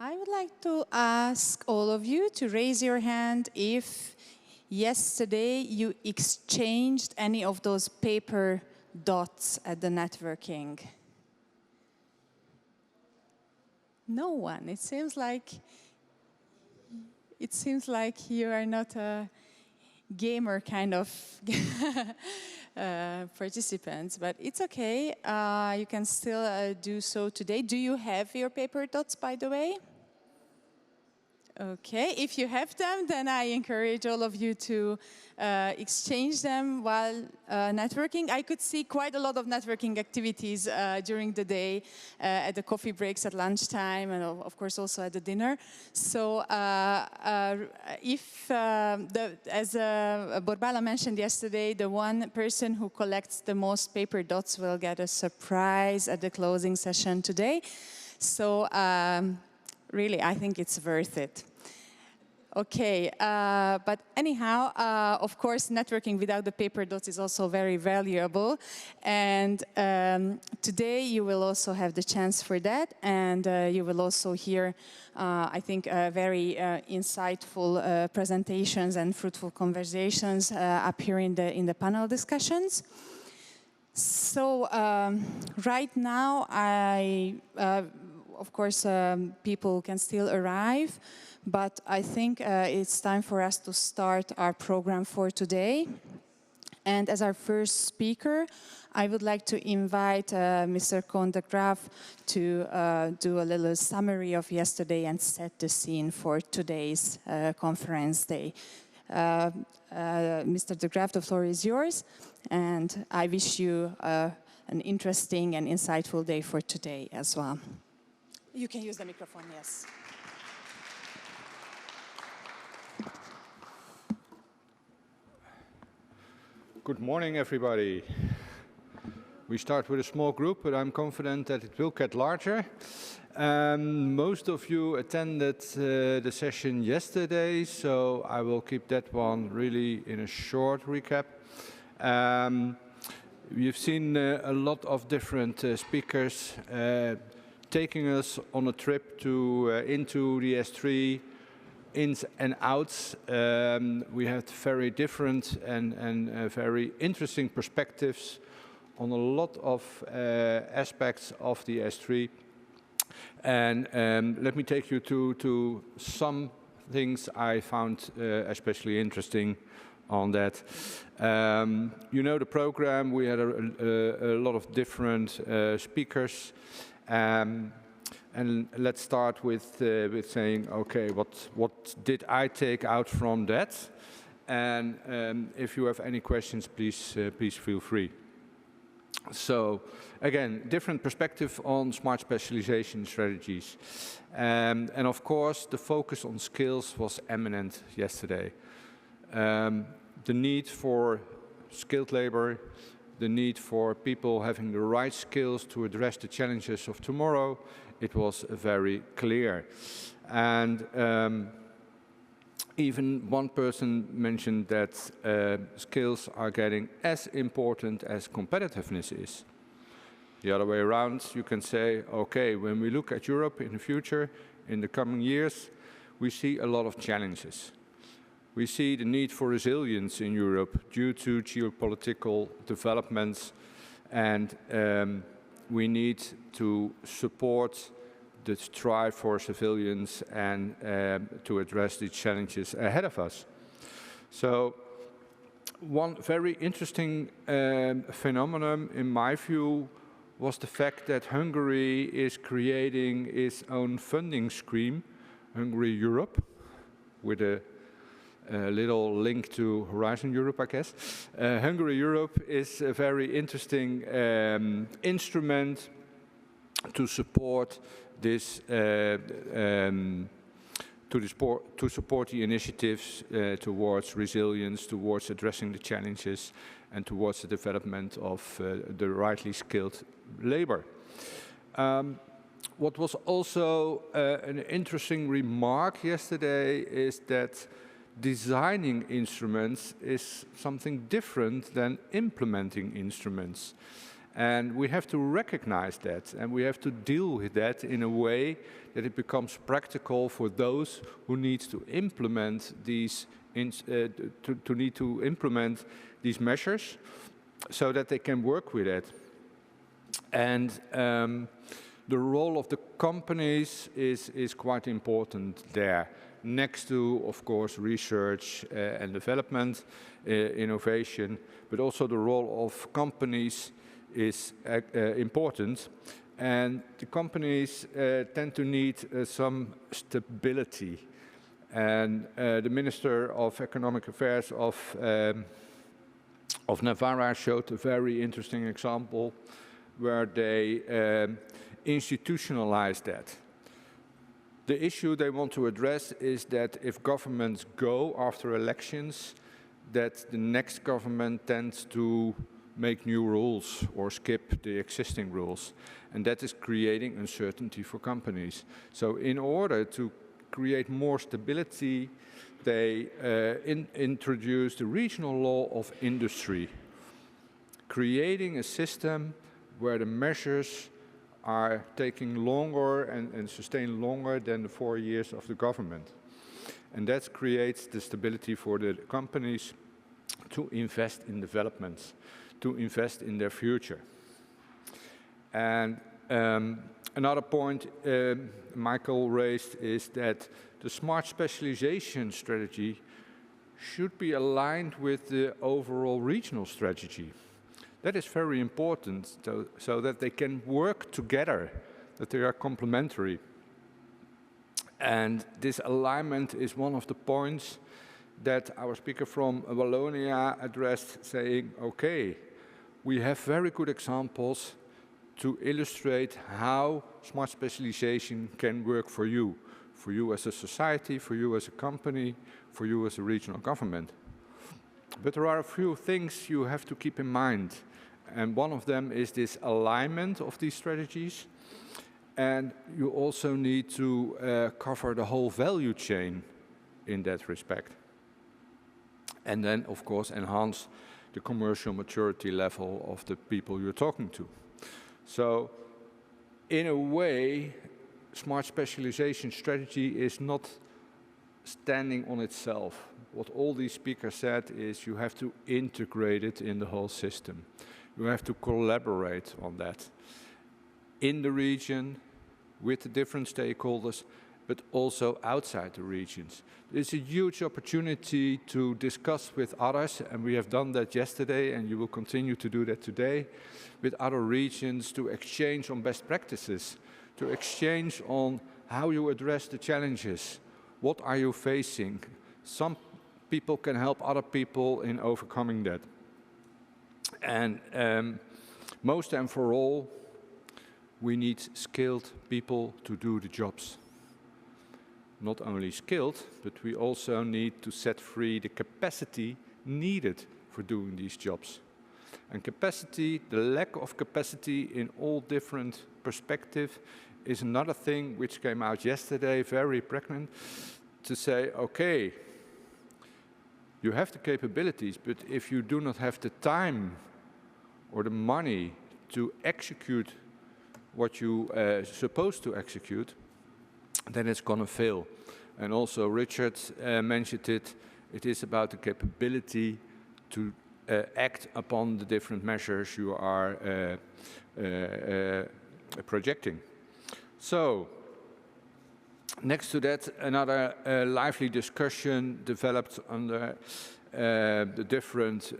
I would like to ask all of you to raise your hand if yesterday you exchanged any of those paper dots at the networking. No one. It seems like you are not a gamer kind of participants, but it's okay. You can still do so today. Do you have your paper dots, by the way? Okay, if you have them, then I encourage all of you to exchange them while networking. I could see quite a lot of networking activities during the day, at the coffee breaks at lunchtime, and of course also at the dinner. So as Borbála mentioned yesterday, the one person who collects the most paper dots will get a surprise at the closing session today. So really, I think it's worth it. Okay, but anyhow, of course, networking without the paper dots is also very valuable. And today you will also have the chance for that. And you will also hear, I think, very insightful presentations and fruitful conversations up here in the panel discussions. So right now, of course, people can still arrive, but I think it's time for us to start our program for today. And as our first speaker, I would like to invite Mr. Coen De Graaf to do a little summary of yesterday and set the scene for today's conference day. Mr. De Graaf, the floor is yours, and I wish you an interesting and insightful day for today as well. You can use the microphone, yes. Good morning, everybody. We start with a small group, but I'm confident that it will get larger. Most of you attended the session yesterday, so I will keep that one really in a short recap. You've seen a lot of different speakers taking us on a trip into the S3, ins and outs. We had very different and very interesting perspectives on a lot of aspects of the S3. And let me take you to some things I found especially interesting on that. You know the program, we had a lot of different speakers. And let's start with saying, okay, what did I take out from that? And if you have any questions, please feel free. So again, different perspective on smart specialization strategies. And of course, the focus on skills was eminent yesterday. The need for skilled labor, the need for people having the right skills to address the challenges of tomorrow, it was very clear. And even one person mentioned that skills are getting as important as competitiveness is. The other way around, you can say, okay, when we look at Europe in the future, in the coming years, we see a lot of challenges. We see the need for resilience in Europe due to geopolitical developments, and we need to support the strive for civilians and to address the challenges ahead of us. So one very interesting phenomenon in my view was the fact that Hungary is creating its own funding stream, Hungary Europe, with a little link to Horizon Europe, I guess. Hungary Europe is a very interesting instrument to support this, to support the initiatives towards resilience, towards addressing the challenges, and towards the development of the rightly skilled labor. What was also an interesting remark yesterday is that designing instruments is something different than implementing instruments. And we have to recognize that, and we have to deal with that in a way that it becomes practical for those who need to implement these implement these measures, so that they can work with it. And the role of the companies is quite important there, next to, of course, research and development, innovation, but also the role of companies is important. And the companies tend to need some stability. And the Minister of Economic Affairs of Navarra showed a very interesting example where they institutionalized that. The issue they want to address is that if governments go after elections, that the next government tends to make new rules or skip the existing rules. And that is creating uncertainty for companies. So in order to create more stability, they introduced the regional law of industry, creating a system where the measures are taking longer and sustain longer than the 4 years of the government. And that creates the stability for the companies to invest in developments, to invest in their future. And another point Michael raised is that the Smart Specialization Strategy should be aligned with the overall regional strategy. That is very important, so that they can work together, that they are complementary. And this alignment is one of the points that our speaker from Wallonia addressed, saying, okay, we have very good examples to illustrate how smart specialization can work for you as a society, for you as a company, for you as a regional government. But there are a few things you have to keep in mind. And one of them is this alignment of these strategies. And you also need to cover the whole value chain in that respect. And then, of course, enhance the commercial maturity level of the people you're talking to. So, in a way, smart specialization strategy is not standing on itself. What all these speakers said is you have to integrate it in the whole system. You have to collaborate on that in the region with the different stakeholders, but also outside the regions. There's a huge opportunity to discuss with others, and we have done that yesterday, and you will continue to do that today, with other regions, to exchange on best practices, to exchange on how you address the challenges. What are you facing? Some people can help other people in overcoming that. And most and for all, we need skilled people to do the jobs. Not only skilled, but we also need to set free the capacity needed for doing these jobs. And capacity, the lack of capacity in all different perspectives, is another thing which came out yesterday, very pregnant, to say, okay, you have the capabilities, but if you do not have the time or the money to execute what you are supposed to execute, then it's going to fail. And also Richard mentioned it, it is about the capability to act upon the different measures you are projecting. So, next to that, another lively discussion developed under the different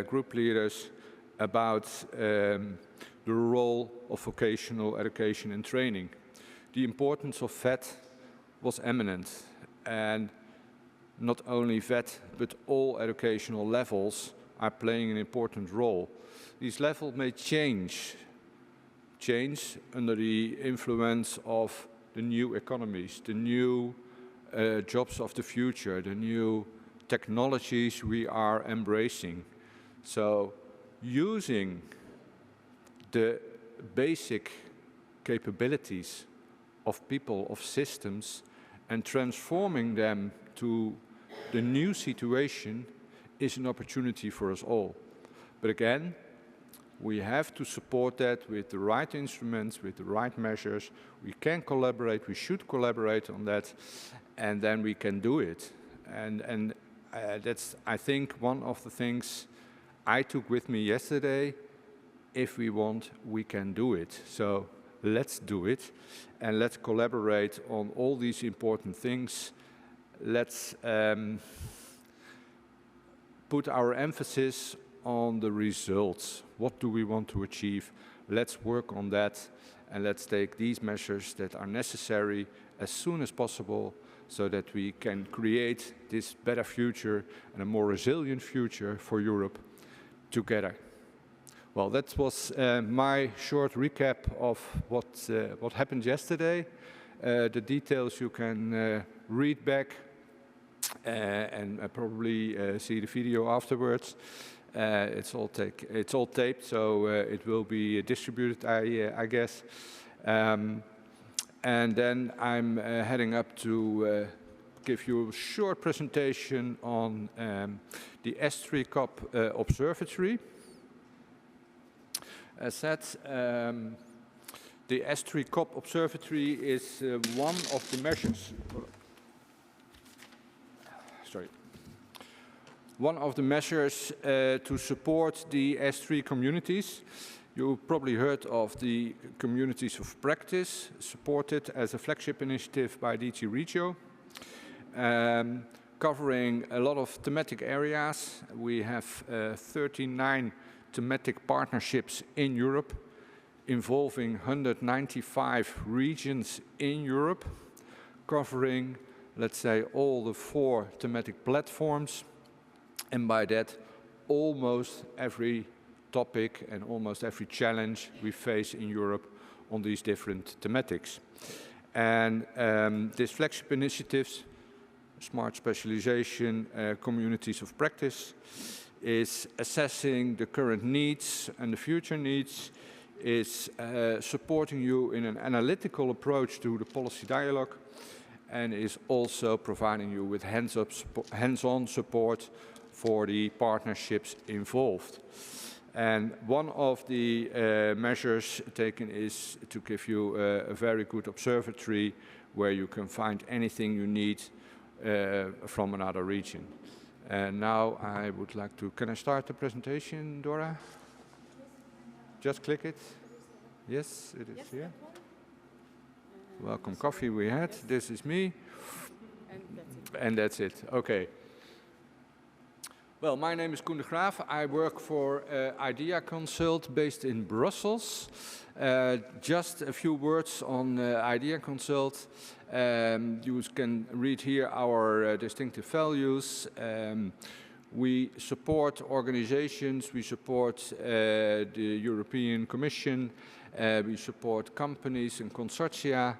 group leaders about the role of vocational education and training. The importance of VET was eminent, and not only VET, but all educational levels are playing an important role. These levels may change under the influence of the new economies, the new jobs of the future, the new technologies we are embracing. So using the basic capabilities of people, of systems, and transforming them to the new situation is an opportunity for us all. But again, We have to support that with the right instruments, with the right measures. We can collaborate, we should collaborate on that, and then we can do it. And that's, I think, one of the things I took with me yesterday. If we want, we can do it. So let's do it, and let's collaborate on all these important things. Let's put our emphasis on the results. What do we want to achieve? Let's work on that, and let's take these measures that are necessary as soon as possible so that we can create this better future and a more resilient future for Europe together. Well, that was my short recap of what happened yesterday. The details you can read back and probably see the video afterwards. It's all taped, so it will be distributed, I guess. And then I'm heading up to give you a short presentation on the S3 CoP Observatory. As said, the S3 CoP Observatory is one of the measures. One of the measures to support the S3 communities. You probably heard of the communities of practice, supported as a flagship initiative by DG Regio, covering a lot of thematic areas. We have 39 thematic partnerships in Europe, involving 195 regions in Europe, covering, let's say, all the 4 thematic platforms, and by that, almost every topic and almost every challenge we face in Europe on these different thematics. And these flagship initiatives, Smart Specialization, Communities of Practice, is assessing the current needs and the future needs, is supporting you in an analytical approach to the policy dialogue, and is also providing you with hands-on support for the partnerships involved. And one of the measures taken is to give you a very good observatory where you can find anything you need from another region. And now I would like to, can I start the presentation, Dora? Just click it. Yes, it is here. Welcome coffee we had. This is me. And that's it. Okay. Well, my name is Coen De Graaf. I work for Idea Consult based in Brussels. Just a few words on Idea Consult. You can read here our distinctive values. We support organizations, we support the European Commission, we support companies and consortia,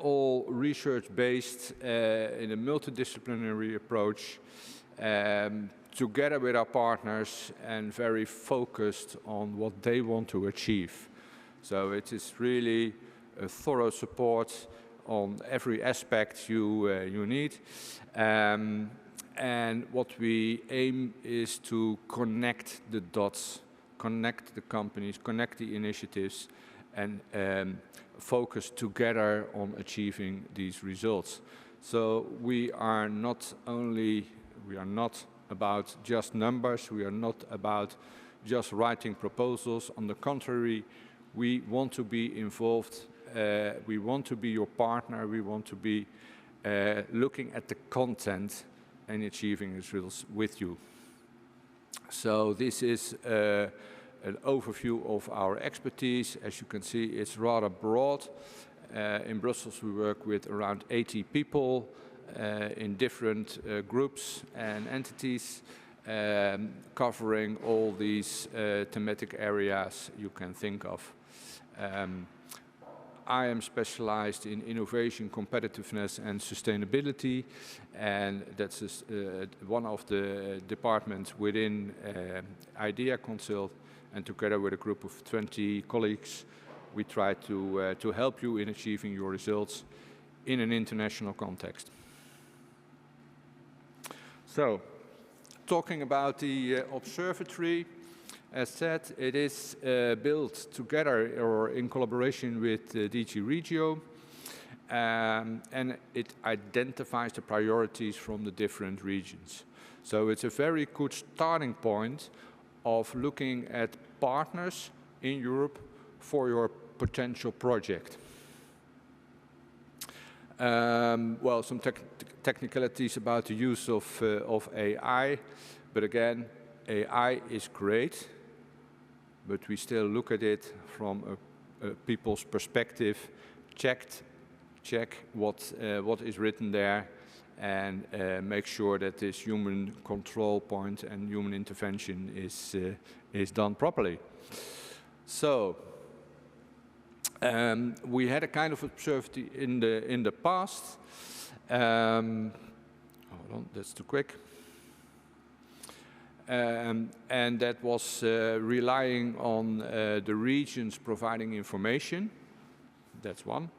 all research-based in a multidisciplinary approach, together with our partners and very focused on what they want to achieve. So it is really a thorough support on every aspect you need. And what we aim is to connect the dots, connect the companies, connect the initiatives, and focus together on achieving these results. So we are not about just numbers, we are not about just writing proposals. On the contrary, we want to be involved, we want to be your partner, we want to be looking at the content and achieving results with you. So this is an overview of our expertise. As you can see, it's rather broad. In Brussels, we work with around 80 people in different groups and entities, covering all these thematic areas you can think of. I am specialized in innovation, competitiveness, and sustainability, and that's one of the departments within Idea Consult. And together with a group of 20 colleagues, we try to help you in achieving your results in an international context. So, talking about the observatory, As said, it is built together or in collaboration with DG Regio, and it identifies the priorities from the different regions. So it's a very good starting point of looking at partners in Europe for your potential project. Well, some technicalities about the use of AI, but again, AI is great, but we still look at it from a people's perspective, check what is written there, and make sure that this human control point and human intervention is done properly. So we had a kind of observatory in the past. Hold on, that's too quick. And that was relying on the regions providing information. That's one.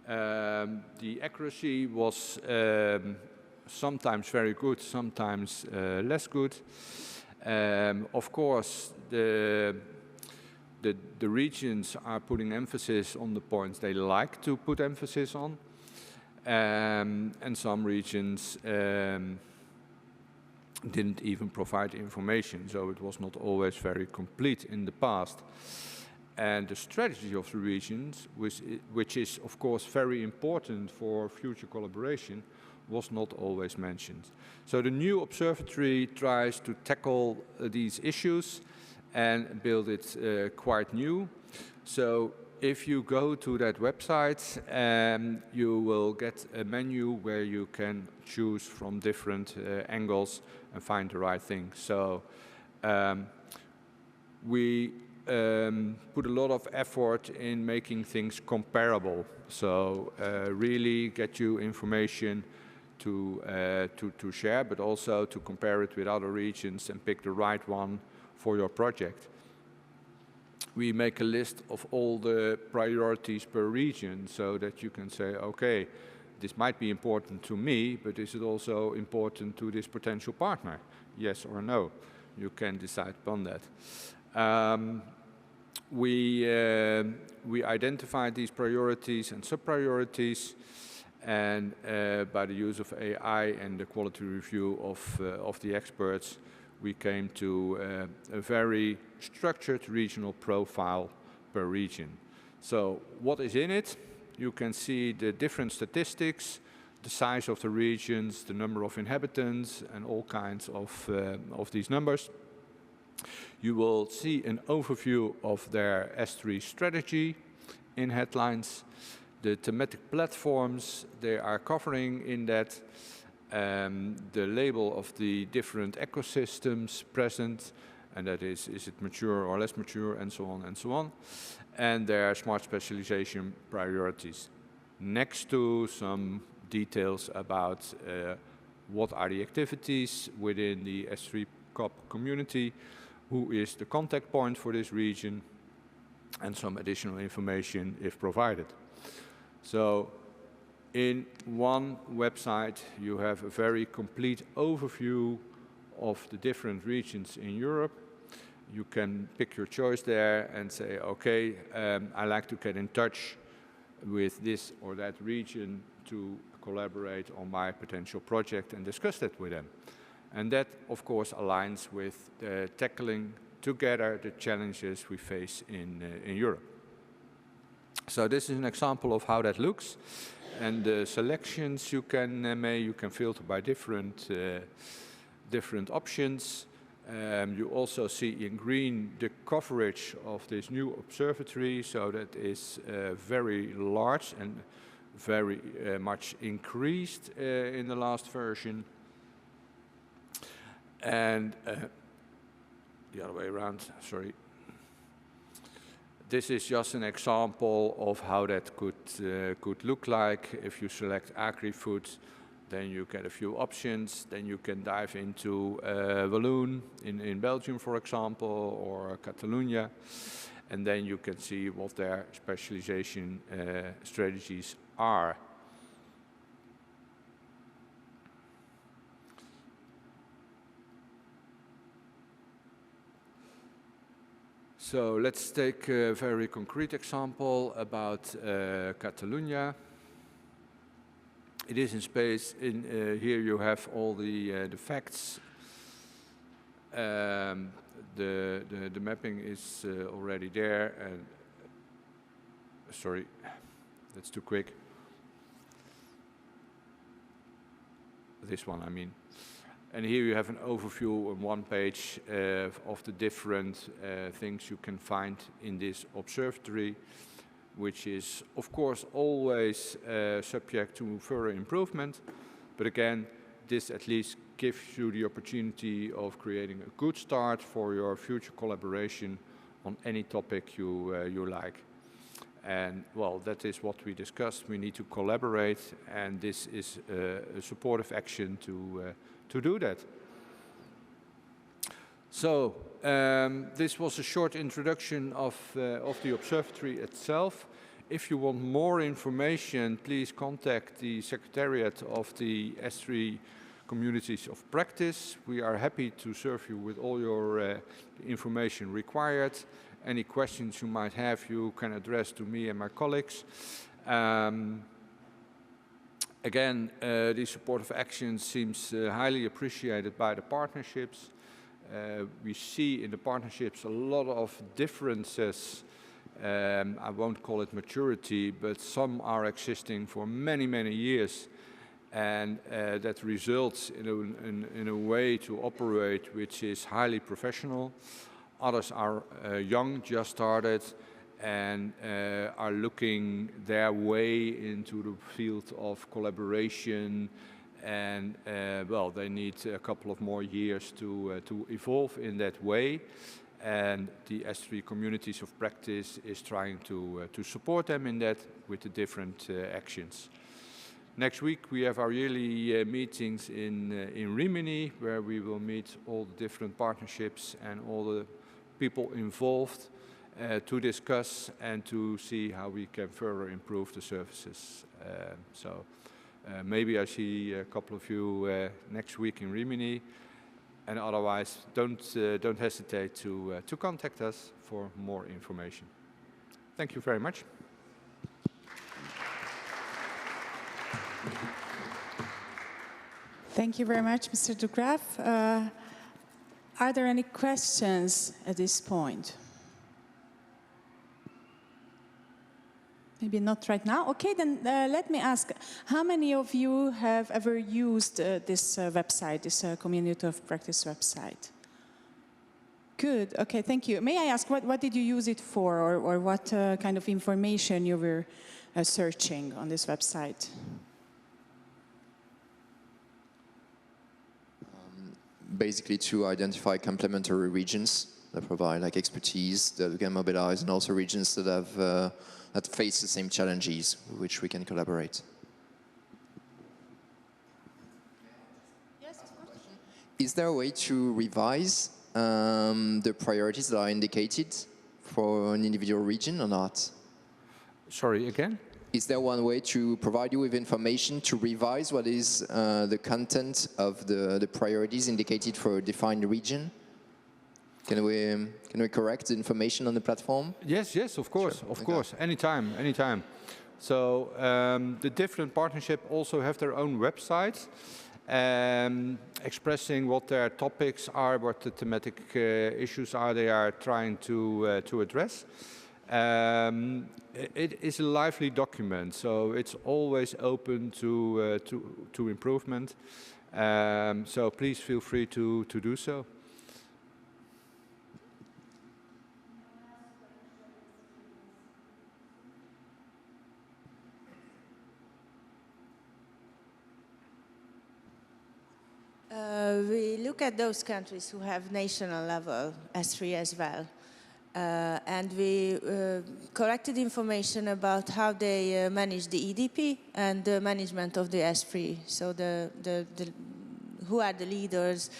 The accuracy was sometimes very good, sometimes less good. Of course, the regions are putting emphasis on the points they like to put emphasis on, and some regions didn't even provide information, so it was not always very complete in the past. And the strategy of the regions, which is of course very important for future collaboration, was not always mentioned. So the new observatory tries to tackle these issues and build it quite new. So if you go to that website, you will get a menu where you can choose from different angles and find the right thing. So we put a lot of effort in making things comparable. So really get you information to share, but also to compare it with other regions and pick the right one for your project. We make a list of all the priorities per region so that you can say, okay, this might be important to me, but is it also important to this potential partner? Yes or no? You can decide upon that. We identified these priorities and sub-priorities, and by the use of AI and the quality review of the experts, we came to a very structured regional profile per region. So what is in it? You can see the different statistics, the size of the regions, the number of inhabitants, and all kinds of these numbers. You will see an overview of their S3 strategy in headlines, the thematic platforms they are covering in that, the label of the different ecosystems present, and that is it mature or less mature, and so on and so on, and their smart specialization priorities. Next to some details about what are the activities within the S3 CoP community, who is the contact point for this region, and some additional information if provided. So in one website you have a very complete overview of the different regions in Europe. You can pick your choice there and say, okay, I like to get in touch with this or that region to collaborate on my potential project and discuss that with them. And that, of course, aligns with tackling together the challenges we face in Europe. So this is an example of how that looks. And the selections you can make, you can filter by different options. You also see in green the coverage of this new observatory, so that is very large and very much increased in the last version. And the other way around, sorry. This is just an example of how that could look like. If you select agri-food, then you get a few options. Then you can dive into Walloon in Belgium, for example, or Catalonia. And then you can see what their specialization strategies are. So let's take a very concrete example about Catalonia. It is in space. Here you have all the facts. The mapping is already there. And sorry, that's too quick. This one, I mean. And here you have an overview on one page of the different things you can find in this observatory, which is, of course, always subject to further improvement. But again, this at least gives you the opportunity of creating a good start for your future collaboration on any topic you like. And, well, that is what we discussed. We need to collaborate, and this is a supportive action to do that. So, this was a short introduction of the observatory itself. If you want more information, please contact the Secretariat of the S3 Communities of Practice. We are happy to serve you with all your information required. Any questions you might have, you can address to me and my colleagues. Again, the supportive action seems highly appreciated by the partnerships. We see in the partnerships a lot of differences. I won't call it maturity, but some are existing for many, many years. And that results in a way to operate which is highly professional. Others are young, just started, and are looking their way into the field of collaboration. And well, they need a couple of more years to evolve in that way. And the S3 Communities of Practice is trying to support them in that with the different actions. Next week we have our yearly meetings in Rimini, where we will meet all the different partnerships and all the people involved to discuss and to see how we can further improve the services. Maybe I see a couple of you next week in Rimini, and otherwise don't hesitate to contact us for more information. Thank you very much. Thank you very much, Mr. De Graaf. Are there any questions at this point? Maybe not right now. Okay, then let me ask, how many of you have ever used this website, this Community of Practice website? Good, okay, thank you. May I ask, what did you use it for, or what kind of information you were searching on this website? Basically to identify complementary regions that provide like expertise that we can mobilize, and also regions that have that face the same challenges with which we can collaborate. Yes, of course. Is there a way to revise the priorities that are indicated for an individual region or not? Sorry, again? Is there one way to provide you with information to revise what is the content of the priorities indicated for a defined region? Can we correct the information on the platform? Yes, of course, sure. Of course, anytime. So the different partnerships also have their own websites, expressing what their topics are, what the thematic issues are they are trying to address. It is a lively document, so it's always open to improvement. So please feel free to do so. We look at those countries who have national level S3 as well. And we collected information about how they manage the EDP and the management of the S3. So who are the leaders,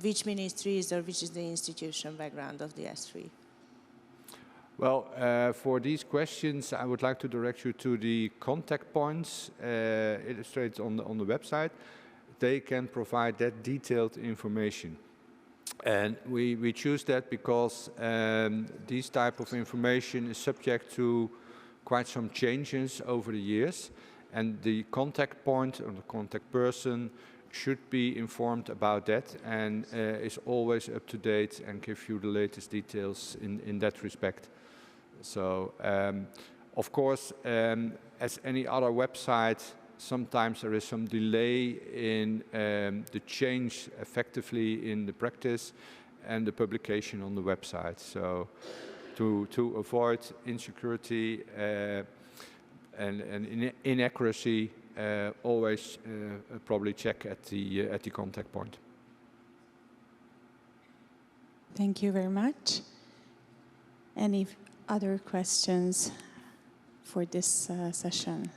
which ministries or which is the institution background of the S3. Well, for these questions, I would like to direct you to the contact points illustrated on the website. They can provide that detailed information. And we choose that because this type of information is subject to quite some changes over the years, and the contact point or the contact person should be informed about that and is always up to date and give you the latest details in that respect. So, of course, as any other website, sometimes there is some delay in the change effectively in the practice and the publication on the website. So, to avoid insecurity and inaccuracy, always probably check at the contact point. Thank you very much. Any other questions for this session?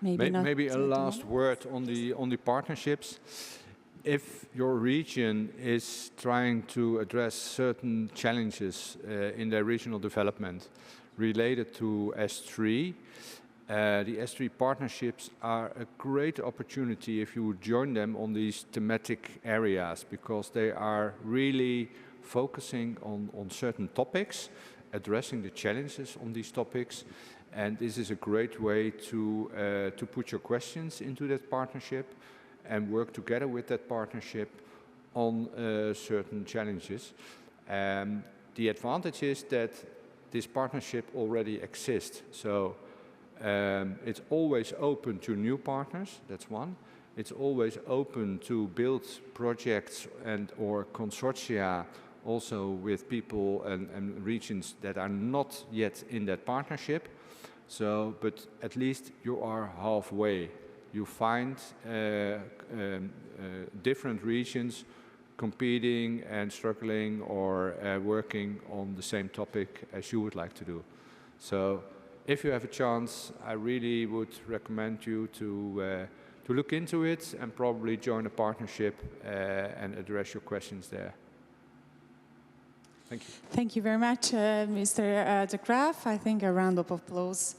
Maybe a last word on the partnerships. If your region is trying to address certain challenges in their regional development related to S3, the S3 partnerships are a great opportunity if you would join them on these thematic areas, because they are really focusing on certain topics, addressing the challenges on these topics, and this is a great way to put your questions into that partnership and work together with that partnership on certain challenges. The advantage is that this partnership already exists, so it's always open to new partners, that's one. It's always open to build projects and or consortia also with people and regions that are not yet in that partnership. So, but at least you are halfway. You find different regions competing and struggling or working on the same topic as you would like to do. So if you have a chance, I really would recommend you to look into it and probably join a partnership and address your questions there. Thank you. Thank you very much, Mr. De Graaf. I think a round of applause